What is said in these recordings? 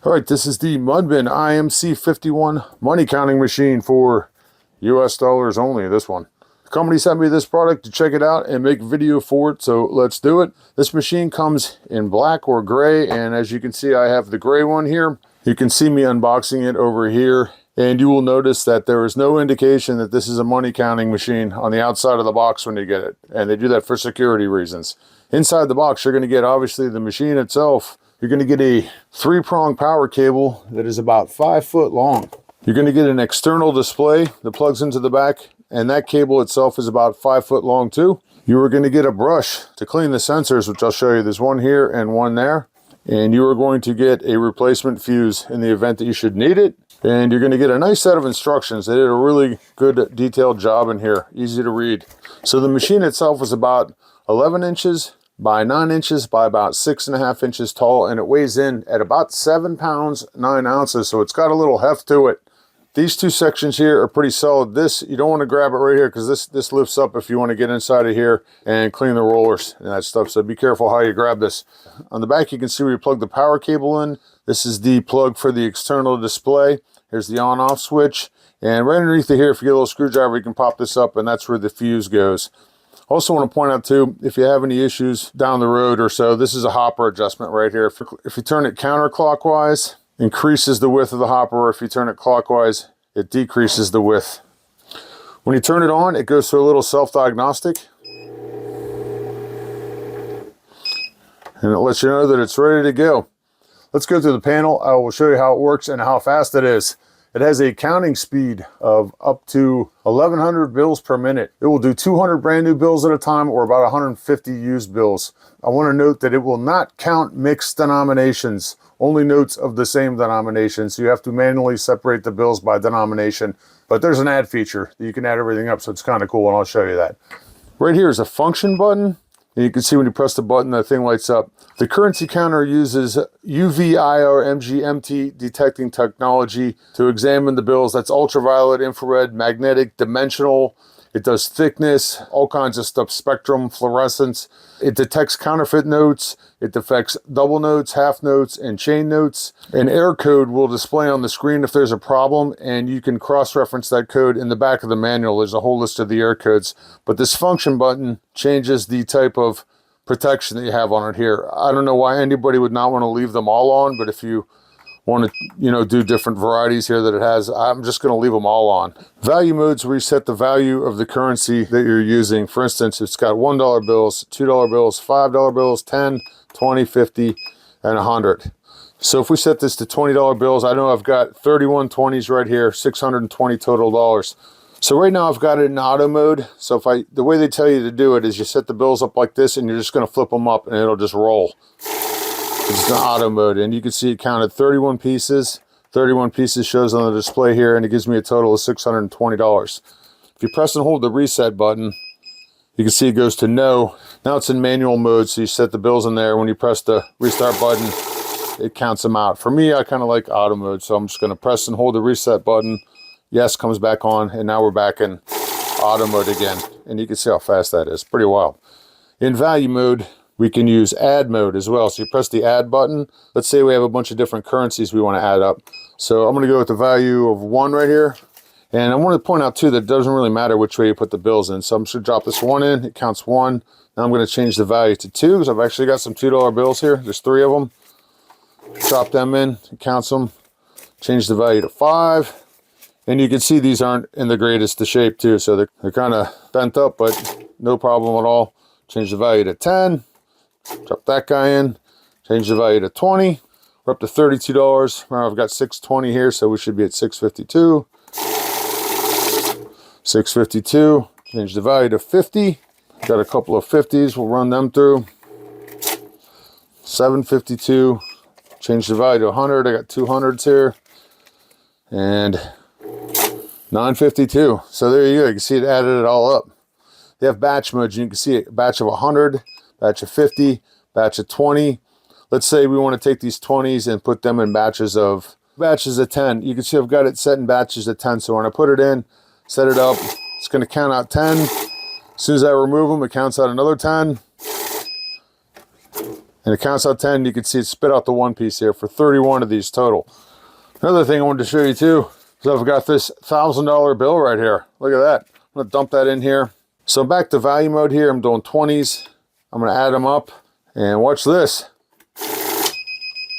All right, this is the MUNBYN IMC51 money counting machine for US dollars only, this one. The company sent me this product to check it out and make a video for it, so let's do it. This machine comes in black or gray, and as you can see, I have the gray one here. You can see me unboxing it over here, and you will notice that there is no indication that this is a money counting machine on the outside of the box when you get it, and they do that for security reasons. Inside the box, you're going to get obviously the machine itself. You're going to get a 3-prong power cable that is about 5 foot long. You're going to get an external display that plugs into the back, and that cable itself is about 5 foot long too. You are going to get a brush to clean the sensors, which I'll show you. There's one here and one there. And you are going to get a replacement fuse in the event that you should need it. And you're going to get a nice set of instructions. They did a really good detailed job in here, easy to read. So the machine itself is about 11 inches by 9 inches by about 6.5 inches tall, and it weighs in at about 7 pounds 9 ounces, so it's got a little heft to it. These two sections here are pretty solid. This, you don't want to grab it right here because this lifts up if you want to get inside of here and clean the rollers and that stuff, so be careful how you grab this. On the back, you can see where you plug the power cable in. This is the plug for the external display. Here's the on-off switch, and right underneath it here, if you get a little screwdriver, you can pop this up, and that's where the fuse goes. Also want to point out too, if you have any issues down the road or so, this is a hopper adjustment right here. If you turn it counterclockwise, increases the width of the hopper, or if you turn it clockwise, it decreases the width. When you turn it on, it goes through a little self-diagnostic, and it lets you know that it's ready to go. Let's go through the panel. I will show you how it works and how fast it is. It has a counting speed of up to 1,100 bills per minute. It will do 200 brand new bills at a time, or about 150 used bills. I want to note that it will not count mixed denominations, only notes of the same denomination. So you have to manually separate the bills by denomination. But there's an add feature that you can add everything up, so it's kind of cool, and I'll show you that. Right here is a function button. And you can see when you press the button, that thing lights up. The currency counter uses UV-IR-MGMT detecting technology to examine the bills. That's ultraviolet, infrared, magnetic, dimensional. It does thickness, all kinds of stuff, spectrum, fluorescence. It detects counterfeit notes. It detects double notes, half notes, and chain notes. An error code will display on the screen if there's a problem, and you can cross-reference that code in the back of the manual. There's a whole list of the error codes. But this function button changes the type of protection that you have on it here. I don't know why anybody would not want to leave them all on, but if you want to, do different varieties here that it has, I'm just going to leave them all on. Value modes where you set the value of the currency that you're using. For instance, it's got $1 bills, $2 bills, $5 bills, 10, 20, 50, and 100. So if we set this to $20 bills, I know I've got 31 20s right here, 620 total dollars. So right now I've got it in auto mode. So the way they tell you to do it is you set the bills up like this, and you're just going to flip them up and it'll just roll. It's in auto mode, and you can see it counted 31 pieces. 31 pieces shows on the display here, and it gives me a total of $620. If you press and hold the reset button, you can see it goes to no. Now it's in manual mode, so you set the bills in there. When you press the restart button, it counts them out. For me, I kind of like auto mode, so I'm just going to press and hold the reset button. Yes comes back on, and now we're back in auto mode again. And you can see how fast that is. Pretty wild. In value mode, we can use add mode as well. So you press the add button. Let's say we have a bunch of different currencies we want to add up. So I'm going to go with the value of 1 right here. And I want to point out too that it doesn't really matter which way you put the bills in. So I'm just going to drop this 1 in. It counts 1. Now I'm going to change the value to 2 because I've actually got some $2 bills here. There's 3 of them. Drop them in. It counts them. Change the value to 5. And you can see these aren't in the greatest of shape too. So they're kind of bent up, but no problem at all. Change the value to 10. Drop that guy in, change the value to 20. We're up to $32. Now I've got 620 here, so we should be at 652. 652, change the value to 50. Got a couple of 50s, we'll run them through. 752, change the value to 100. I got 200s here. And 952. So there you go, you can see it added it all up. They have batch modes, you can see a batch of 100. Batch of 50, batch of 20. Let's say we want to take these 20s and put them in batches of 10. You can see I've got it set in batches of 10. So when I put it in, set it up, it's going to count out 10. As soon as I remove them, it counts out another 10. And it counts out 10. You can see it spit out the one piece here for 31 of these total. Another thing I wanted to show you too, is I've got this $1,000 bill right here. Look at that. I'm gonna dump that in here. So back to value mode here, I'm doing 20s. I'm gonna add them up and watch this.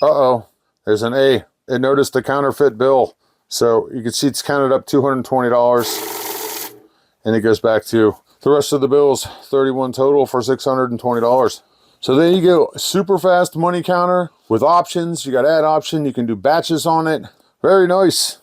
Uh-oh, there's an A. And notice the counterfeit bill. So you can see it's counted up $220 and it goes back to the rest of the bills, 31 total for $620. So there you go, super fast money counter with options. You got add option, you can do batches on it. Very nice.